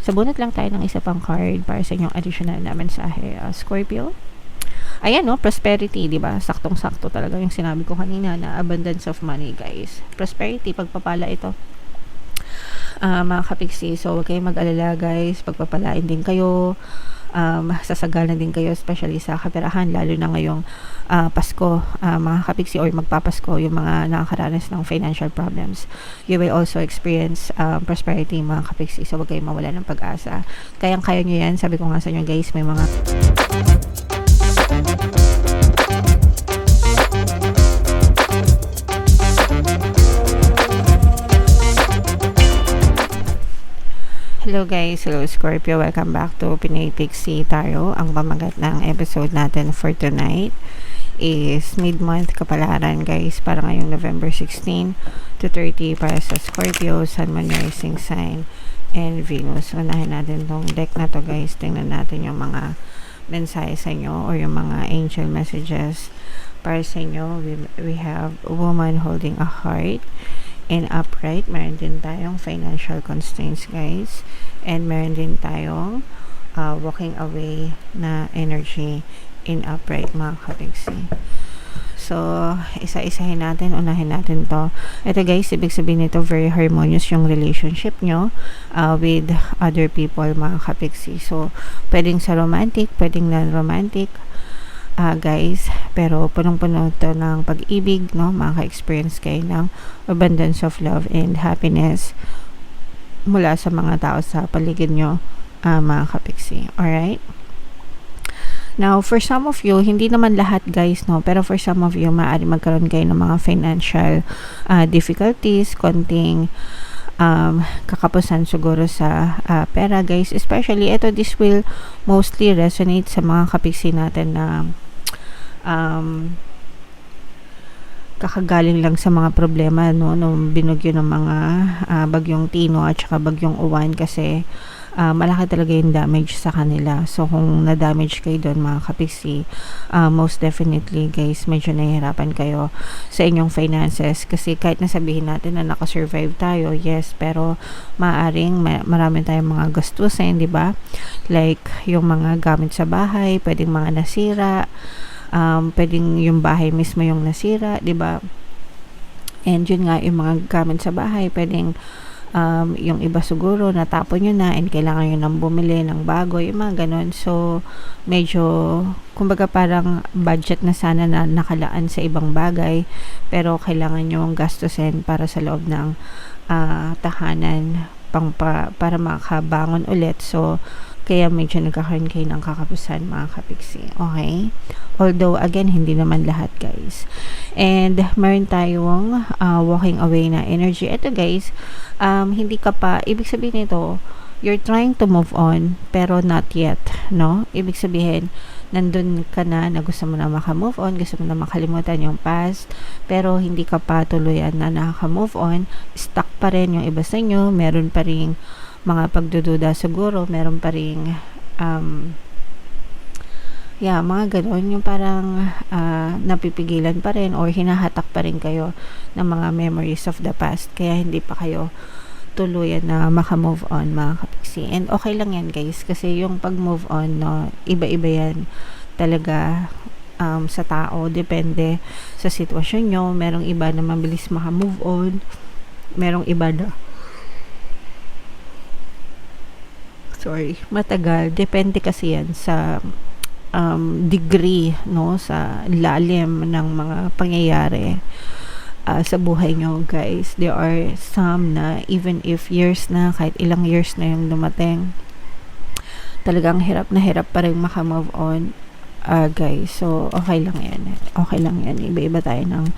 Sabunot lang tayo ng isa pang card para sa inyong additional na mensahe, Scorpio. Ayan, no, prosperity, di ba? Saktong-sakto talaga yung sinabi ko kanina na abundance of money, guys. Prosperity, pagpapala ito. Mga kapiksi, so huwag kayong mag-alala, guys. Pagpapalain din kayo. Sasagana din kayo, especially sa kaperahan, lalo na ngayong Pasko, mga kapiksi, or magpapasko, yung mga nakakaranas ng financial problems. You will also experience prosperity, mga kapiksi, so huwag kayong mawala ng pag-asa. Kayang-kaya nyo yan, sabi ko nga sa inyo, guys, may mga hello guys, hello Scorpio, welcome back to Pinay Pixie Tarot. Ang pamagat ng episode natin for tonight is mid-month kapalaran, guys, para ngayong November 16 to 30 para sa Scorpio, Sun, Moon, Rising Sign, and Venus. Unahin natin tong deck na to, guys. Tingnan natin yung mga mensahe sa inyo or yung mga angel messages para sa inyo. We have a woman holding a heart and upright. Meron din tayong financial constraints, guys, and meron din tayong walking away na energy in upright, mga kapiksi. So, isa-isahin natin, unahin natin to. Ito, guys, ibig sabihin nito, very harmonious yung relationship nyo with other people, mga kapiksi. So, pwedeng sa romantic, pwedeng non-romantic, guys, pero punong-puno to ng pag-ibig, no? Maka-experience kayo ng abundance of love and happiness mula sa mga tao sa paligid nyo, mga kapiksi. Alright? Now, for some of you, hindi naman lahat, guys, no? Pero for some of you, maaari magkaroon kayo ng mga financial difficulties, konting kakapusan siguro sa pera, guys. Especially, this will mostly resonate sa mga kapiksi natin na kakagaling lang sa mga problema, no, nung binugyo ng mga bagyong Tino at saka bagyong Uwan, kasi malaki talaga yung damage sa kanila. So kung na-damage kayo doon, mga kapiksi, most definitely, guys, medyo nahihirapan kayo sa inyong finances, kasi kahit nasabihin natin na nakasurvive tayo, yes, pero maaring marami tayong mga gastusin, di ba? Like yung mga gamit sa bahay, pwedeng mga nasira, pwedeng yung bahay mismo yung nasira, di ba? And yun nga, yung mga gamit sa bahay, pwedeng yung iba siguro natapon nyo na and kailangan nyo nang bumili ng bago, yung mga ganon. So, medyo, kumbaga parang budget na sana na nakalaan sa ibang bagay, pero kailangan nyo ang gastusin para sa loob ng tahanan para makabangon ulit. So, kaya medyo nagkakaroon kayo ng kakapusan, mga kapiksi. Okay? Although, again, hindi naman lahat, guys. And, meron tayong walking away na energy. Ito, guys, hindi ka pa, ibig sabihin nito, you're trying to move on, pero not yet, no? Ibig sabihin, nandun ka na gusto mo na maka-move on, gusto mo na makalimutan yung past, pero hindi ka pa tuluyan na nakaka-move on, stuck pa rin yung iba sa inyo, meron pa rin mga pagdududa siguro, meron pa rin mga ganon, yung parang napipigilan pa rin or hinahatak pa rin kayo ng mga memories of the past, kaya hindi pa kayo tuluyan na maka-move on, mga kapiksi. And okay lang yan, guys, kasi yung pag-move on, no, iba-iba yan talaga sa tao, depende sa sitwasyon nyo. Merong iba na mabilis maka-move on, merong iba na matagal. Depende kasi yan sa degree, no, sa lalim ng mga pangyayari sa buhay nyo, guys. There are some na even if years na, kahit ilang years na yung dumating, talagang hirap na hirap pa rin maka-move on, guys. So, okay lang yan. Okay lang yan. Iba-iba tayo ng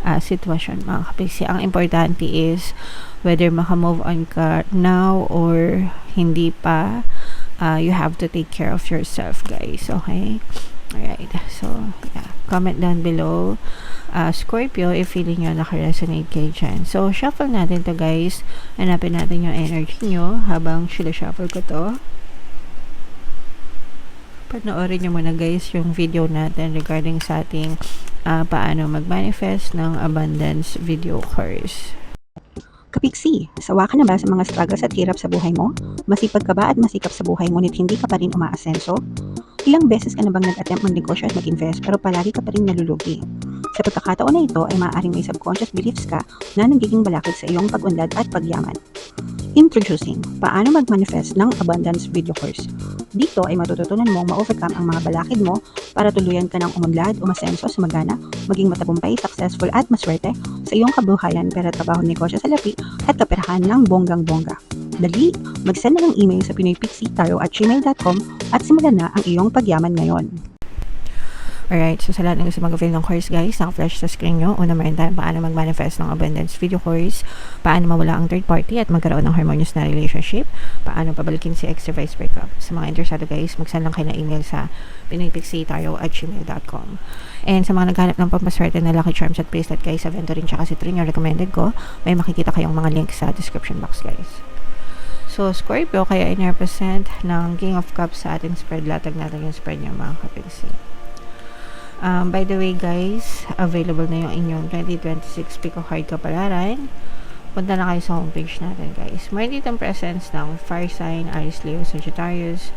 sitwasyon, mga kapiksi. Ang importante is whether maka-move on ka now or hindi pa, you have to take care of yourself, guys. Okay? Alright. So, yeah. Comment down below, Scorpio, if feeling nyo naka-resonate kayo dyan. So, shuffle natin to, guys. Hanapin natin yung energy nyo habang shuffle ko to. Panoorin nyo muna, guys, yung video natin regarding sa ating paano mag-manifest ng abundance video course. Kapiksi, sawa ka na ba sa mga struggles at hirap sa buhay mo? Masipag ka ba at masikap sa buhay ngunit hindi ka pa rin umaasenso? Ilang beses ka na bang nag-attempt magnegosyo at mag-invest pero palagi ka pa rin nalulugi? Sa pagkakataon na ito ay maaaring may subconscious beliefs ka na nagiging balakid sa iyong pag-unlad at pagyaman. Introducing, paano mag-manifest ng abundance video course. Dito ay matututunan mong ma-overcome ang mga balakid mo para tuluyan ka ng umunlad, umasenso, sumagana, maging matagumpay, successful at maswerte sa iyong kabuhayan, pera, trabaho, negosyo, salapi at kaperahan ng bonggang-bongga. Dali, mag-send na ng email sa pinoypixie@gmail.com at simulan na ang iyong pagyaman ngayon. Alright, so sa lahat ng gusto mag-avail ng course guys, naka-flash sa screen nyo. Una meron tayo paano mag-manifest ng abundance video course, paano mawala ang third party at magkaroon ng harmonious na relationship, paano pabalikin si ex device breakup. Sa mga interesado guys, mag-send lang kayo na email sa pinoypixie@gmail.com. And sa mga naghanap ng pampaswerte na lucky charms at bracelet guys, sa Venturin tsaka Citrine yung recommended ko, may makikita kayong mga links sa description box guys. So, Scorpio, kaya in-represent ng King of Cups sa ating spread. Latag natin yung spread niya mga kapigsi. By the way guys, available na yung inyong 2026 Pico Card Kapalaran. Punta na kayo sa homepage natin guys. Meron ditong presence ng Fire Sign, Aries, Leo, Sagittarius,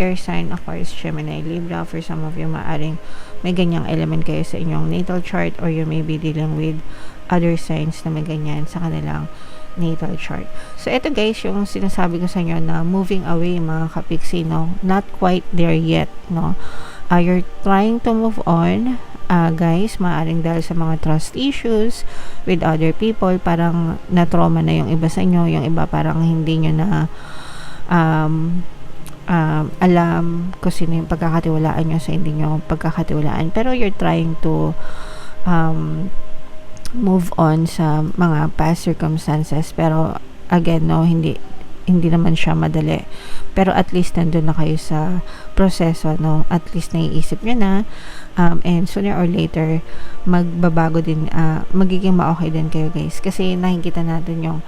Air Sign, Aquarius, Gemini, Libra. For some of you, maaring may ganyang element kayo sa inyong natal chart or you may be dealing with other signs na may ganyan sa kanilang natal chart. So, ito guys, yung sinasabi ko sa inyo na moving away mga kapiksi, no? Not quite there yet, no? You're trying to move on, guys, maaaring dahil sa mga trust issues with other people, parang na-trauma na yung iba sa inyo, yung iba parang hindi nyo na alam kung sino yung pagkakatiwalaan nyo sa hindi nyo pagkakatiwalaan, pero you're trying to move on sa mga past circumstances, pero again, no, hindi naman siya madali. Pero at least nandun na kayo sa proseso, no? At least naiisip nyo na. And sooner or later, magbabago din, magiging ma-okay din kayo, guys. Kasi nakikita natin yung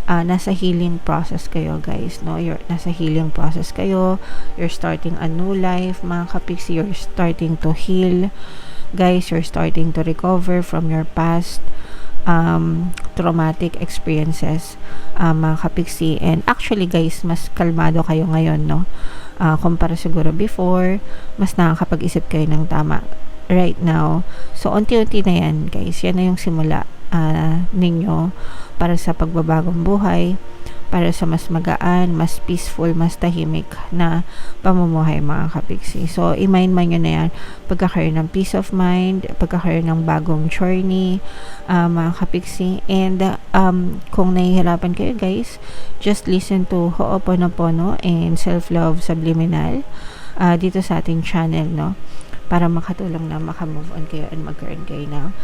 nasa healing process kayo, guys, no? Nasa healing process kayo. You're starting a new life, mga kapiksi. You're starting to heal. Guys, you're starting to recover from your past traumatic experiences, mga kapiksi. And actually guys, mas kalmado kayo ngayon, no? Kumpara siguro before, mas nakakapag-isip kayo ng tama right now. So unti-unti na yan guys, yan na yung simula ninyo para sa pagbabagong buhay, para sa mas magaan, mas peaceful, mas tahimik na pamumuhay, mga kapiksi. So, i-mind nyo na yan, pagkakaroon ng peace of mind, pagkakaroon ng bagong journey, mga kapiksi. And, kung nahihirapan kayo guys, just listen to Ho'oponopono and Self-Love Subliminal dito sa ating channel, no? Para makatulong na makamove on kayo and magkaroon kayo ng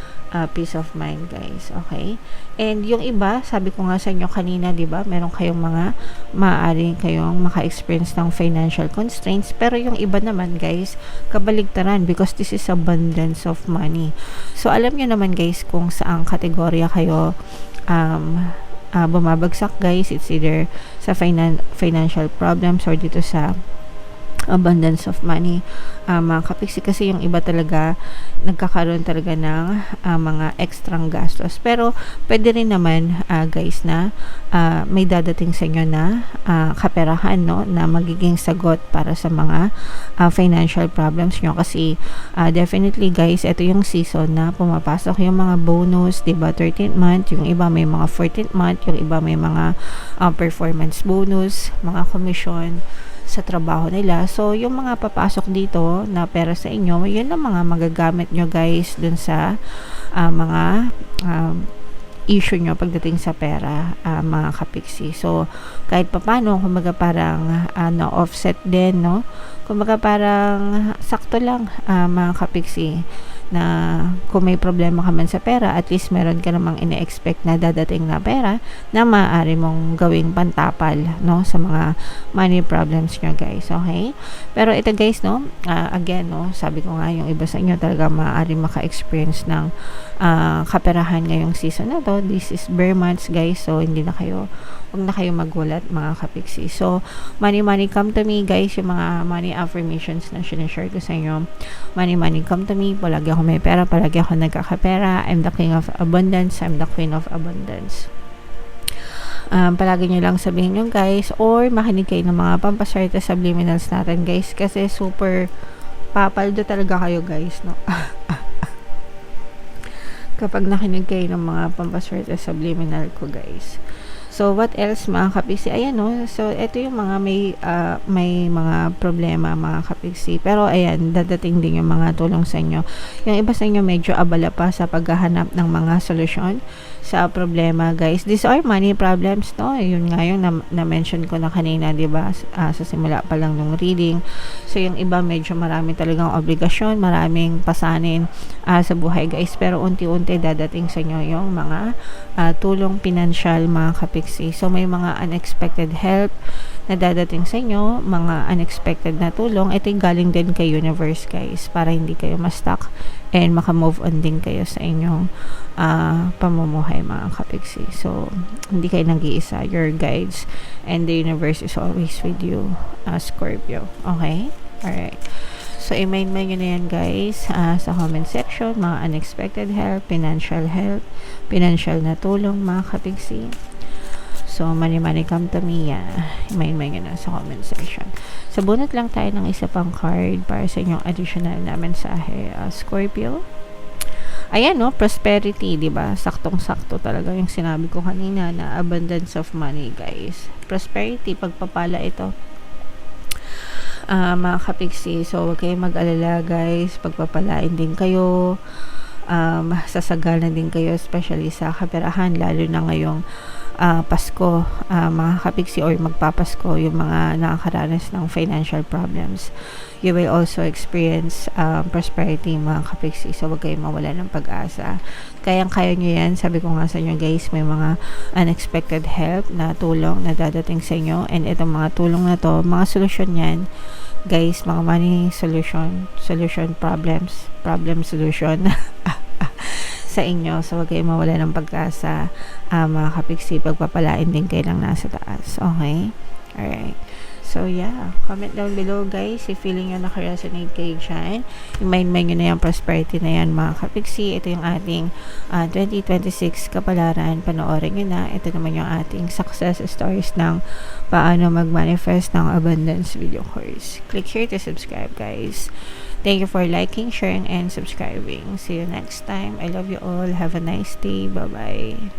peace of mind, guys. Okay? And yung iba, sabi ko nga sa inyo kanina, di ba, meron kayong mga maaaring kayong maka-experience ng financial constraints, pero yung iba naman, guys, kabaligtaran, because this is abundance of money. So, alam nyo naman, guys, kung saang kategorya kayo bumabagsak, guys. It's either sa financial problems or dito sa abundance of money, mga kapiksi. Kasi yung iba talaga nagkakaroon talaga ng mga extrang gastos, pero pwede rin naman guys na may dadating sa inyo na kaperahan, no, na magiging sagot para sa mga financial problems nyo. Kasi definitely guys, ito yung season na pumapasok yung mga bonus, diba, 13th month, yung iba may mga 14th month, yung iba may mga performance bonus, mga commission sa trabaho nila. So, yung mga papasok dito na pera sa inyo, yun ang mga magagamit nyo guys dun sa mga issue nyo pagdating sa pera, mga kapiksi. So, kahit papano, kumbaga parang offset din, no? Kumbaga parang sakto lang, mga kapiksi, na kung may problema ka man sa pera, at least meron ka namang ine-expect na dadating na pera na maaari mong gawing pantapal, no, sa mga money problems nyo guys. Okay? Pero ito guys, no, again, no, sabi ko nga, yung iba sa inyo talaga maaari maka-experience ng kaperahan ngayong season na to. This is bare months guys, so huwag na kayo magulat, mga kapiksi. So, money come to me guys, yung mga money affirmations na sinashare ko sa inyo. Money come to me, palagi ako may pera, palagi ako nagkakapera. I'm the king of abundance, I'm the queen of abundance. Palagi nyo lang sabihin yung guys, or makinig kayo ng mga pampaswerte subliminals natin guys, kasi super papaldo talaga kayo guys, no? Kapag nakinig kayo ng mga pampaswerte subliminal ko guys. So, what else mga kapiksi? Ayan, no? So, ito yung mga may mga problema mga kapiksi. Pero, ayan, dadating din yung mga tulong sa inyo. Yung iba sa inyo medyo abala pa sa paghahanap ng mga solusyon sa problema, guys. These are money problems, no? Yun nga yung na-mention ko na kanina, di ba? Sa simula pa lang ng reading. So, yung iba medyo marami talagang obligasyon, maraming pasanin sa buhay, guys. Pero, unti-unti dadating sa inyo yung mga tulong pinansyal, mga kapiksi. So, may mga unexpected help na dadating sa inyo, mga unexpected na tulong. Ito yung galing din kay universe, guys, para hindi kayo ma-stuck and maka-move on din kayo sa inyong pamumuhay, mga kapiksi. So, hindi kayo nag-iisa. Your guides and the universe is always with you, Scorpio. Okay? Alright. So, i-main nyo na yan, guys, sa comment section. Mga unexpected help, financial na tulong, mga kapiksi. So, money come to me, i-main nyo na sa comment section. So, bunot lang tayo ng isa pang card para sa inyong additional na mensahe, Scorpio. Ayan, no, prosperity, di ba? Saktong-sakto talaga yung sinabi ko kanina na abundance of money, guys. Prosperity, pagpapala ito. Mga kapiksi, so huwag kayong mag-alala, guys. Pagpapalain din kayo, sasagal na din kayo, especially sa kaperahan, lalo na ngayong Pasko, mga kapiksi, or magpapasko, yung mga nakakaranas ng financial problems. You will also experience prosperity, mga kapiksi. So, huwag kayong mawala ng pag-asa. Kayang-kaya nyo yan. Sabi ko nga sa inyo, guys, may mga unexpected help na tulong na dadating sa inyo. And itong mga tulong na to, mga solusyon yan, guys, mga money solution, problem solution sa inyo. So, huwag kayong mawala ng pag-asa, mga kapiksi. Pagpapalain din kayo ng nasa taas. Okay? Alright. So, yeah. Comment down below, guys, if feeling nyo nakaresonate kayo dyan. I-mind nyo na yung prosperity na yan, mga kapiksi. Ito yung ating 2026 kapalaran. Panoorin nyo na. Ito naman yung ating success stories ng paano mag-manifest ng abundance video course. Click here to subscribe, guys. Thank you for liking, sharing, and subscribing. See you next time. I love you all. Have a nice day. Bye-bye.